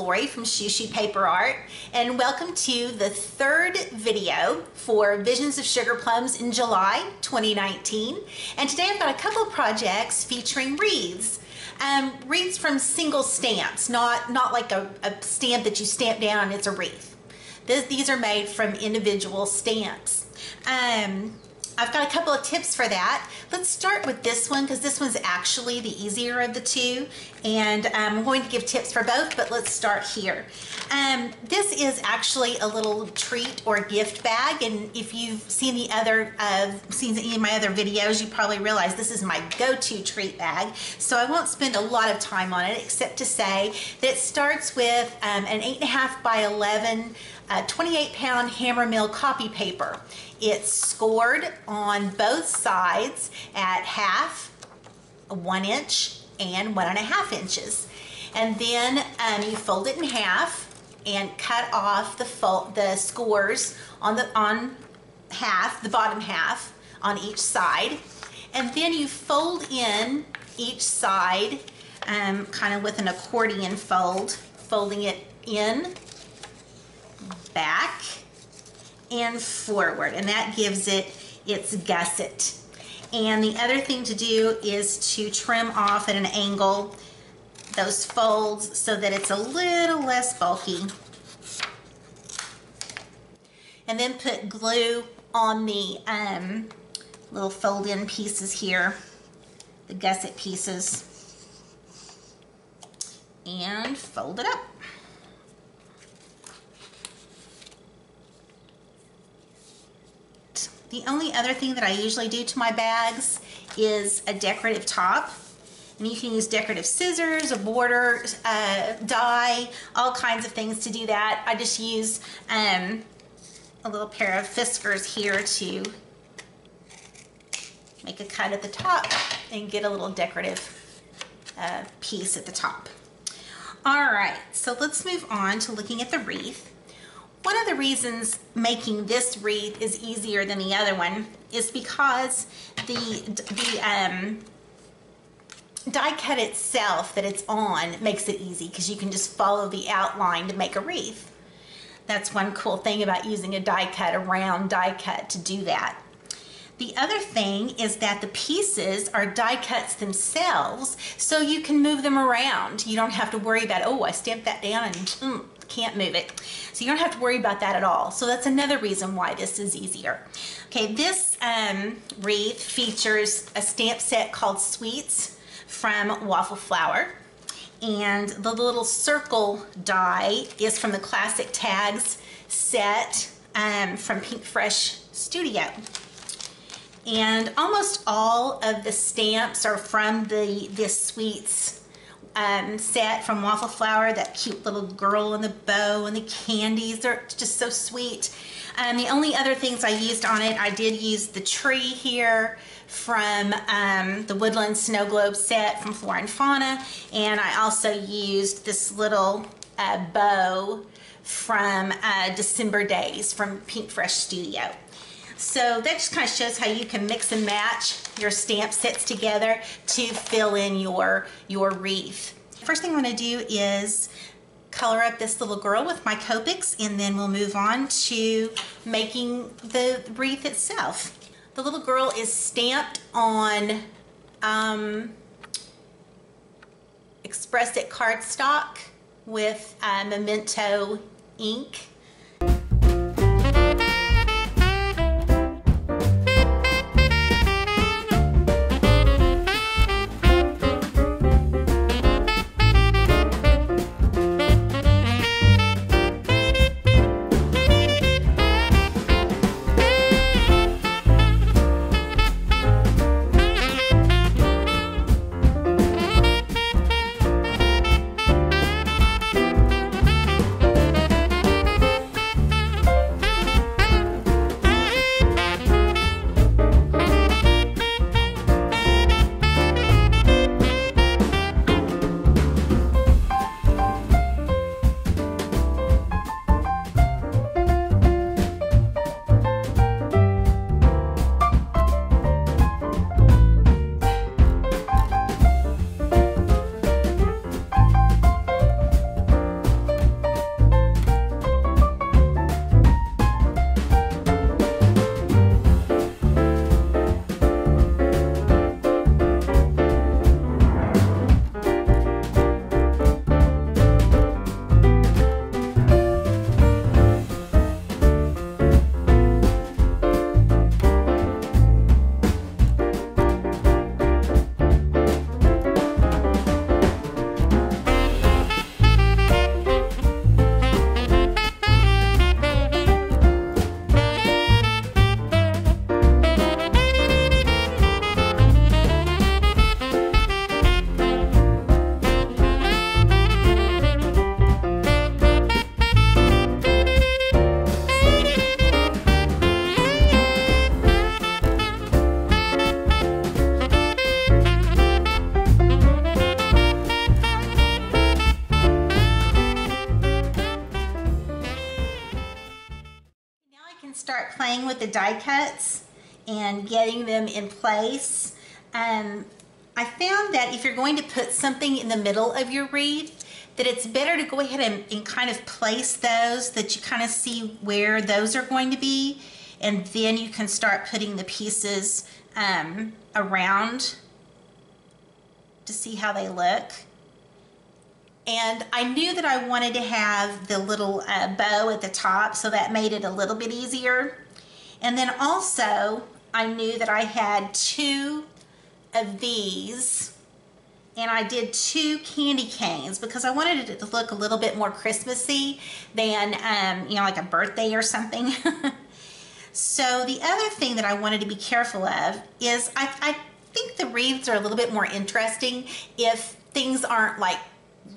Lori from Shoo Paper Art, and welcome to the third video for Visions of Sugar Plums in July 2019. And today I've got a couple of projects featuring wreaths. Wreaths from single stamps, not like a stamp that you stamp down and it's a wreath. These are made from individual stamps. I've got a couple of tips for that. Let's start with this one because this one's actually the easier of the two, and I'm going to give tips for both, but let's start here. This is actually a little treat or gift bag, and if you've seen any of my other videos, you probably realize this is my go-to treat bag, so I won't spend a lot of time on it except to say that it starts with an 8.5 by 11 28-pound hammermill copy paper. It's scored on both sides at half, 1 inch, and 1.5 inches. And then you fold it in half and cut off the scores on the bottom half on each side. And then you fold in each side kind of with an accordion fold, folding it in, back, and forward, and that gives it its gusset. And the other thing to do is to trim off at an angle those folds so that it's a little less bulky. And then put glue on the little fold-in pieces here, the gusset pieces, and fold it up. The only other thing that I usually do to my bags is a decorative top. And you can use decorative scissors, a border, die, all kinds of things to do that. I just use a little pair of fiskars here to make a cut at the top and get a little decorative piece at the top. All right, so let's move on to looking at the wreath. One of the reasons making this wreath is easier than the other one is because the die cut itself that it's on makes it easy because you can just follow the outline to make a wreath. That's one cool thing about using a die cut, a round die cut, to do that. The other thing is that the pieces are die cuts themselves, so you can move them around. You don't have to worry about, oh, I stamped that down and can't move it. So you don't have to worry about that at all. So that's another reason why this is easier. Okay, this wreath features a stamp set called Sweets from Waffle Flower. And the little circle die is from the Classic Tags set from Pinkfresh Studio. And almost all of the stamps are from this Sweets set from Waffle Flower. That cute little girl and the bow and the candies, they're just so sweet. The only other things I used on it, I did use the tree here from the Woodland Snowglobe Set from Flora and Fauna, and I also used this little bow from December Days from Pinkfresh Studio. So that just kind of shows how you can mix and match your stamp sets together to fill in your wreath. First thing I'm going to do is color up this little girl with my Copics, and then we'll move on to making the wreath itself. The little girl is stamped on Express It cardstock with Memento ink. can start playing with the die cuts and getting them in place. I found that if you're going to put something in the middle of your wreath, that it's better to go ahead and kind of place those, that you kind of see where those are going to be, and then you can start putting the pieces around to see how they look. And I knew that I wanted to have the little bow at the top, so that made it a little bit easier. And then also, I knew that I had 2 of these, and I did 2 candy canes because I wanted it to look a little bit more Christmassy than, you know, like a birthday or something. So the other thing that I wanted to be careful of is I think the wreaths are a little bit more interesting if things aren't like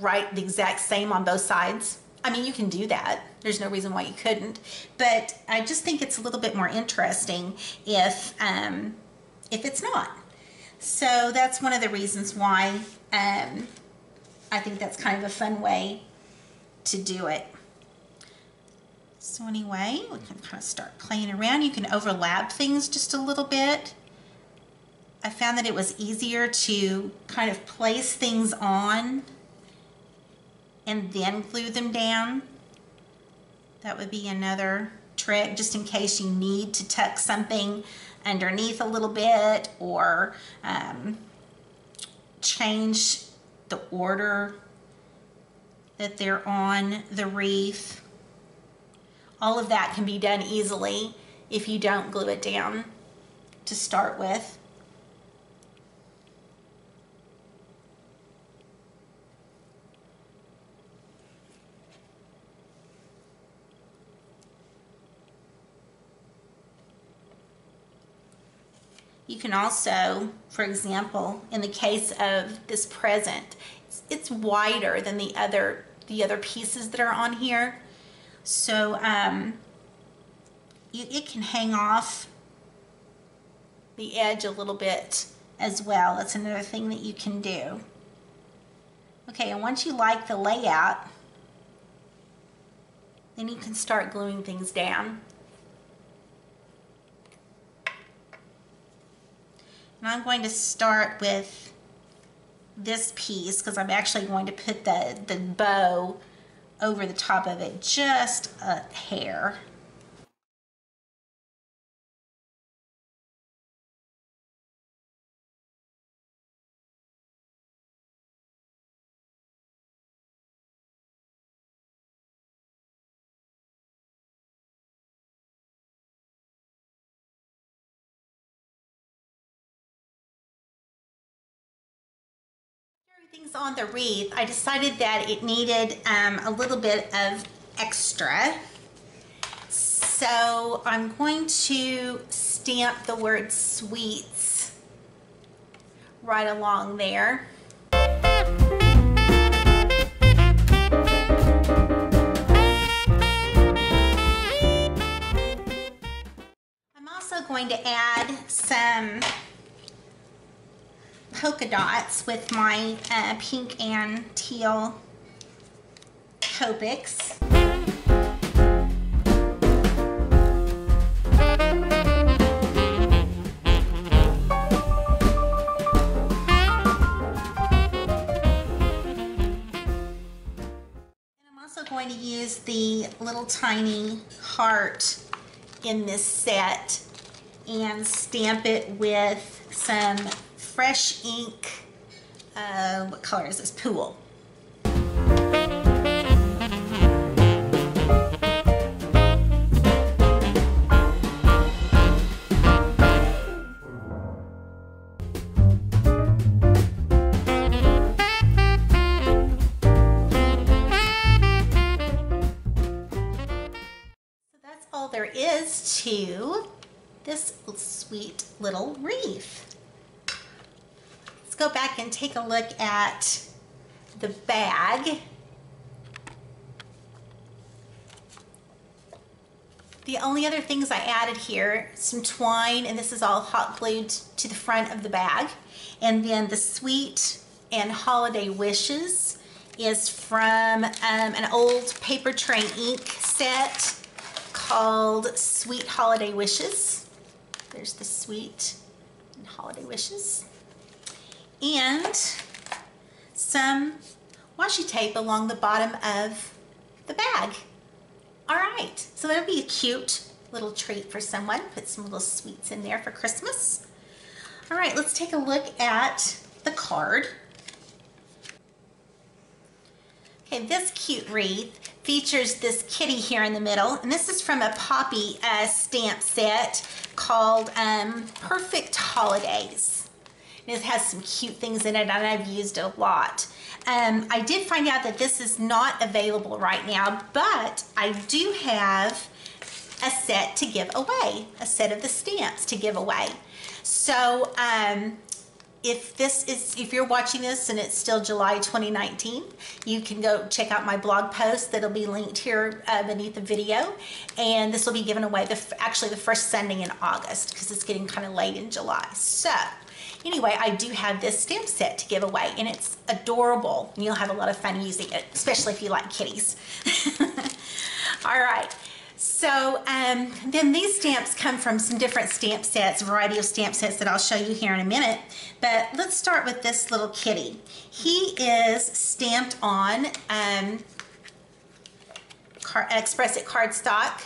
right the exact same on both sides. I mean, you can do that. There's no reason why you couldn't. But I just think it's a little bit more interesting if it's not. So that's one of the reasons why I think that's kind of a fun way to do it. So anyway, we can kind of start playing around. You can overlap things just a little bit. I found that it was easier to kind of place things on and then glue them down. That would be another trick, just in case you need to tuck something underneath a little bit, or change the order that they're on the wreath. All of that can be done easily if you don't glue it down to start with. You can also, for example, in the case of this present, it's wider than the other pieces that are on here. So it can hang off the edge a little bit as well. That's another thing that you can do. Okay, and once you like the layout, then you can start gluing things down. And I'm going to start with this piece because I'm actually going to put the bow over the top of it just a hair. Everything's on the wreath. I decided that it needed a little bit of extra. So I'm going to stamp the word sweets right along there. I'm also going to add some polka dots with my pink and teal Copics. Going to use the little tiny heart in this set and stamp it with some fresh ink. What color is this? Pool. There is to this sweet little wreath. Let's go back and take a look at the bag. The only other things I added here, some twine, and this is all hot glued to the front of the bag. And then the sweet and holiday wishes is from an old paper tray ink set called Sweet Holiday Wishes. There's the Sweet and Holiday Wishes. And some washi tape along the bottom of the bag. All right, so that'll be a cute little treat for someone. Put some little sweets in there for Christmas. All right, let's take a look at the card. Okay, this cute wreath features this kitty here in the middle, and this is from a Poppy stamp set called Purr-fect Holidays. It has some cute things in it, and I've used it a lot. I did find out that this is not available right now, but I do have a set to give away, a set of the stamps to give away. So if you're watching this and it's still July 2019, you can go check out my blog post that'll be linked here beneath the video, and this will be given away actually the first Sunday in August, because it's getting kind of late in July. So anyway, I do have this stamp set to give away, and it's adorable, and you'll have a lot of fun using it, especially if you like kitties. All right. So then these stamps come from some different stamp sets, a variety of stamp sets that I'll show you here in a minute. But let's start with this little kitty. He is stamped on Express It cardstock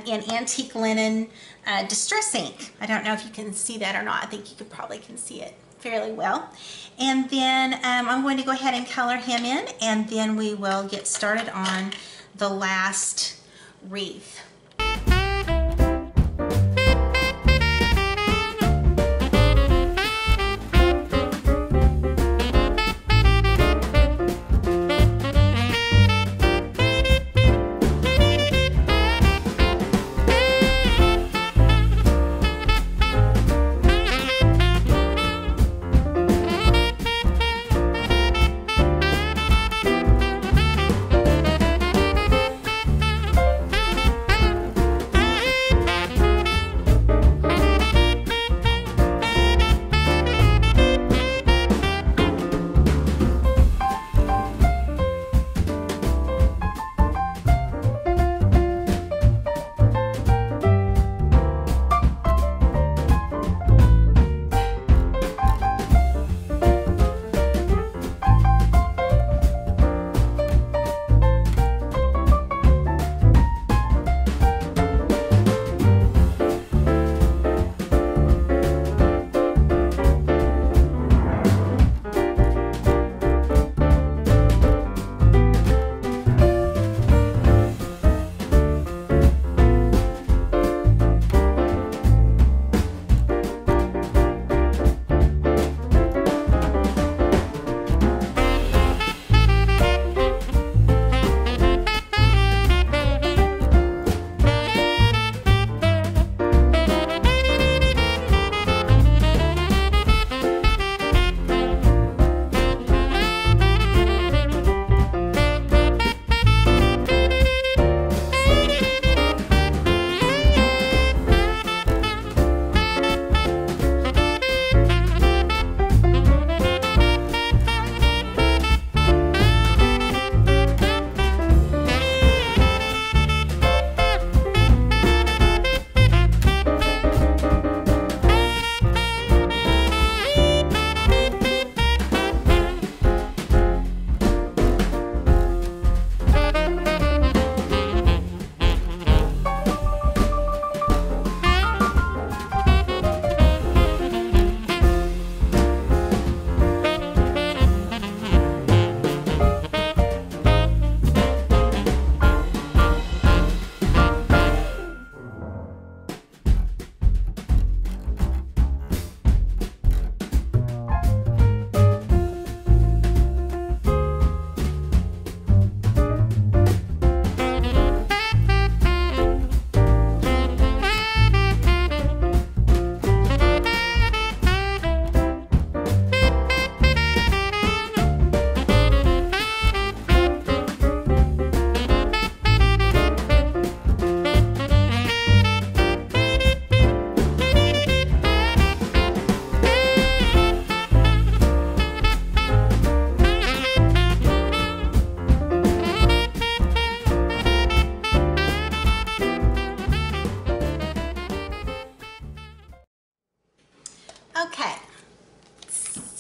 in antique linen distress ink. I don't know if you can see that or not. I think you probably can see it fairly well. And then I'm going to go ahead and color him in, and then we will get started on the last wreath.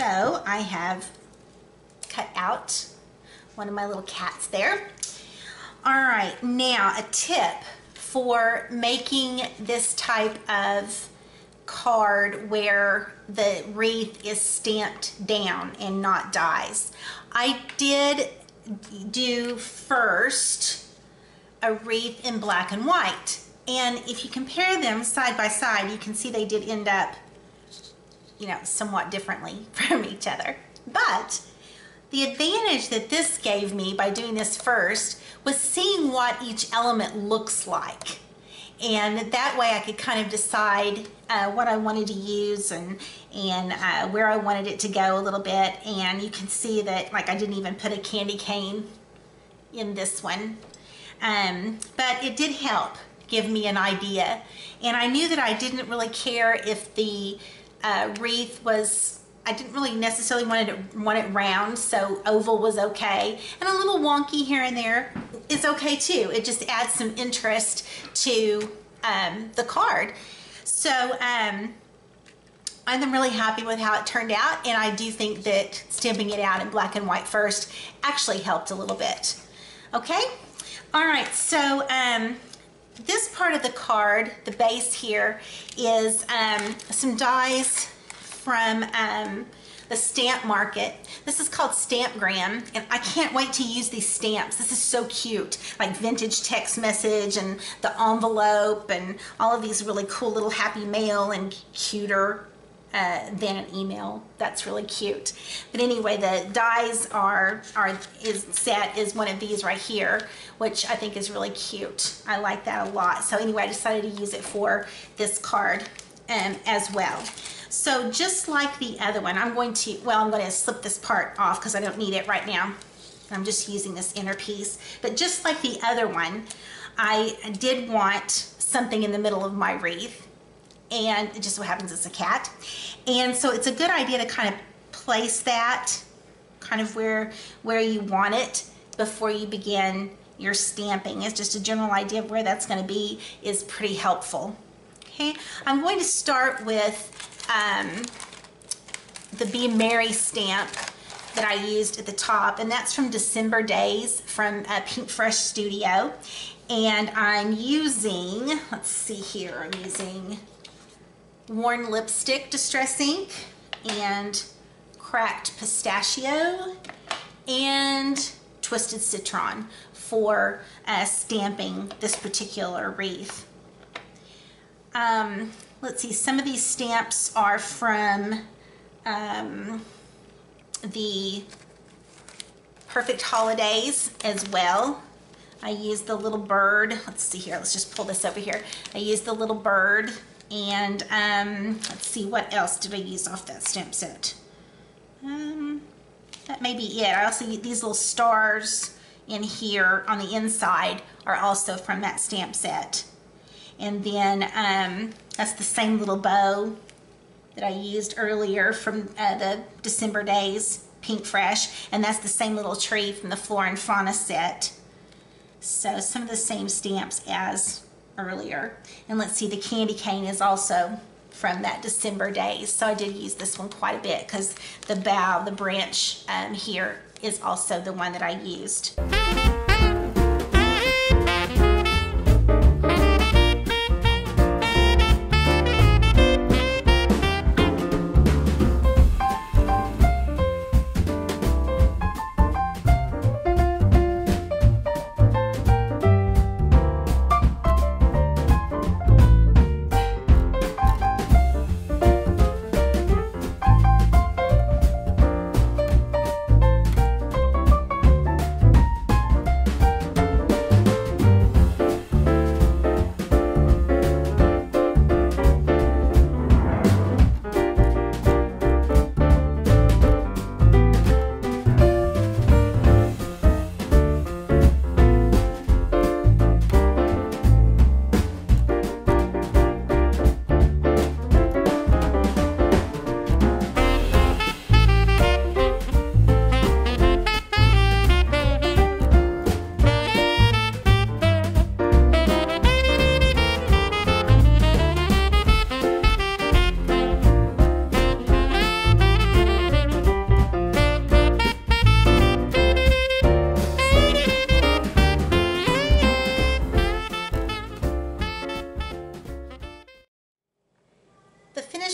So I have cut out one of my little cats there. All right, now a tip for making this type of card where the wreath is stamped down and not dies. I did do first a wreath in black and white, and if you compare them side by side, you can see they did end up, you know, somewhat differently from each other. But the advantage that this gave me by doing this first was seeing what each element looks like. And that way I could kind of decide what I wanted to use and where I wanted it to go a little bit. And you can see that, like, I didn't even put a candy cane in this one. But it did help give me an idea. And I knew that I didn't really care if the wreath was, I didn't really necessarily want it round, so oval was okay. And a little wonky here and there is okay too. It just adds some interest to the card. So I'm really happy with how it turned out, and I do think that stamping it out in black and white first actually helped a little bit. Okay, all right, so this part of the card, the base here, is some dies from the stamp market. This is called Stampgram, and I can't wait to use these stamps. This is so cute, like vintage text message and the envelope and all of these really cool little happy mail, and cuter than an email. That's really cute. But anyway, the dies set is one of these right here, which I think is really cute. I like that a lot. So anyway, I decided to use it for this card as well. So just like the other one, I'm going to slip this part off because I don't need it right now. I'm just using this inner piece. But just like the other one, I did want something in the middle of my wreath, and it just so happens it's a cat. And so it's a good idea to kind of place that kind of where you want it before you begin your stamping. It's just a general idea of where that's going to be is pretty helpful. Okay, I'm going to start with the Be Merry stamp that I used at the top, and that's from December Days from Pinkfresh Studio. And I'm using, let's see here, I'm using Worn Lipstick Distress Ink and Cracked Pistachio and Twisted Citron for stamping this particular wreath. Let's see, some of these stamps are from the Perfect Holidays as well. I used the little bird. Let's see here, let's just pull this over here. I used the little bird, and let's see, what else did I use off that stamp set? That may be it. I also use these little stars in here on the inside are also from that stamp set. And then that's the same little bow that I used earlier from the December Days Pinkfresh, and that's the same little tree from the Flora and Fauna set. So some of the same stamps as earlier. And let's see, the candy cane is also from that December Days. So I did use this one quite a bit because the bough, the branch here is also the one that I used.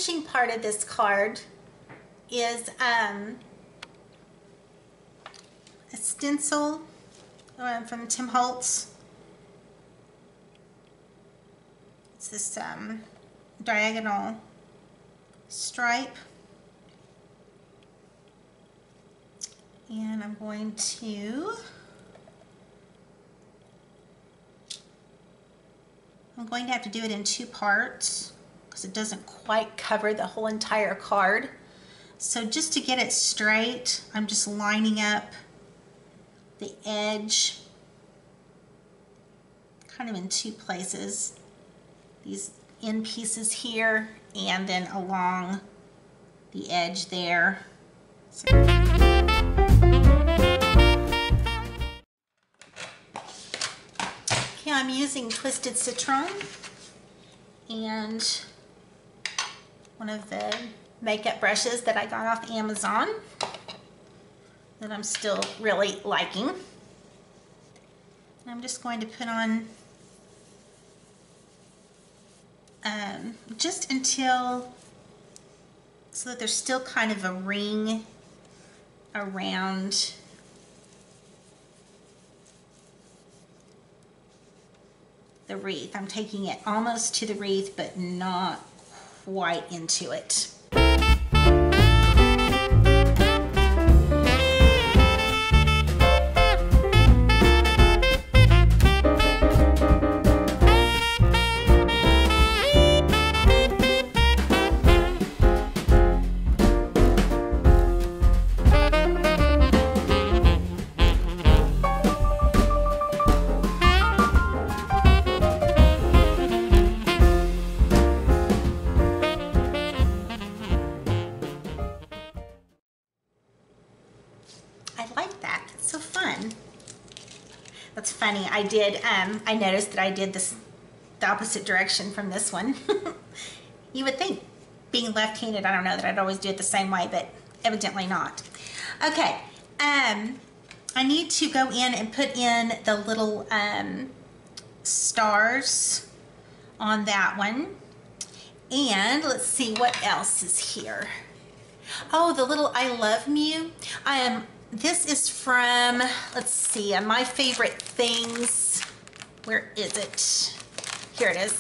finishing part of this card is a stencil from Tim Holtz. It's this diagonal stripe. And I'm going to have to do it in 2 parts because it doesn't quite cover the whole entire card. So just to get it straight, I'm just lining up the edge kind of in 2 places. These end pieces here and then along the edge there. So okay, I'm using Twisted Citron and one of the makeup brushes that I got off Amazon that I'm still really liking. And I'm just going to put on just until, so that there's still kind of a ring around the wreath. I'm taking it almost to the wreath, but not quite into it. That's funny. I noticed that I did this the opposite direction from this one. You would think, being left-handed, I don't know that I'd always do it the same way, but evidently not. Okay, I need to go in and put in the little stars on that one. And let's see what else is here. Oh, the little I Love Mew. This is from, let's see, My Favorite Things. Where is it? Here it is.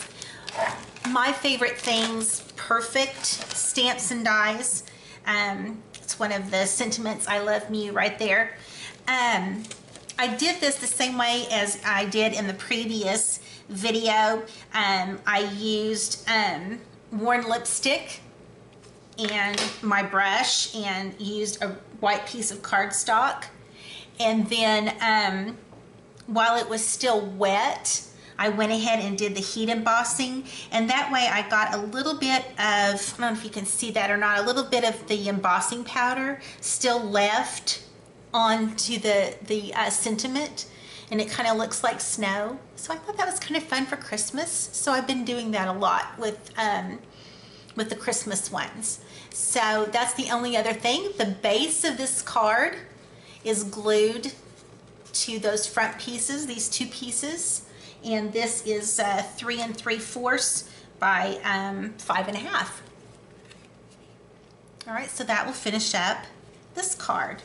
My Favorite Things Purr-fect Stamps and Dies. It's one of the sentiments I love Mew right there. I did this the same way as I did in the previous video. I used worn lipstick and my brush and used a white piece of cardstock, and then while it was still wet, I went ahead and did the heat embossing, and that way I got a little bit of, I don't know if you can see that or not, a little bit of the embossing powder still left onto the sentiment, and it kind of looks like snow. So I thought that was kind of fun for Christmas, so I've been doing that a lot with the Christmas ones. So that's the only other thing. The base of this card is glued to those front pieces, these 2 pieces, and this is 3 3/4 by 5 1/2. All right, so that will finish up this card.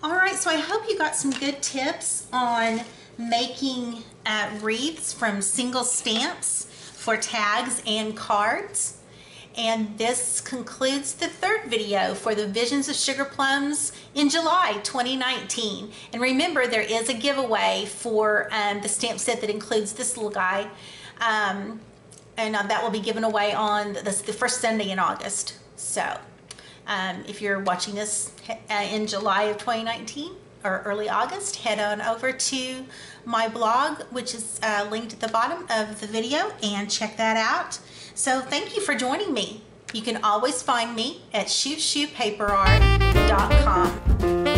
All right, so I hope you got some good tips on making wreaths from single stamps for tags and cards. And this concludes the 3rd video for the Visions of Sugar Plums in July 2019. And remember, there is a giveaway for the stamp set that includes this little guy. And that will be given away on the first Sunday in August. So if you're watching this in July of 2019 or early August, head on over to my blog, which is linked at the bottom of the video, and check that out. So thank you for joining me. You can always find me at shootpaperart.com.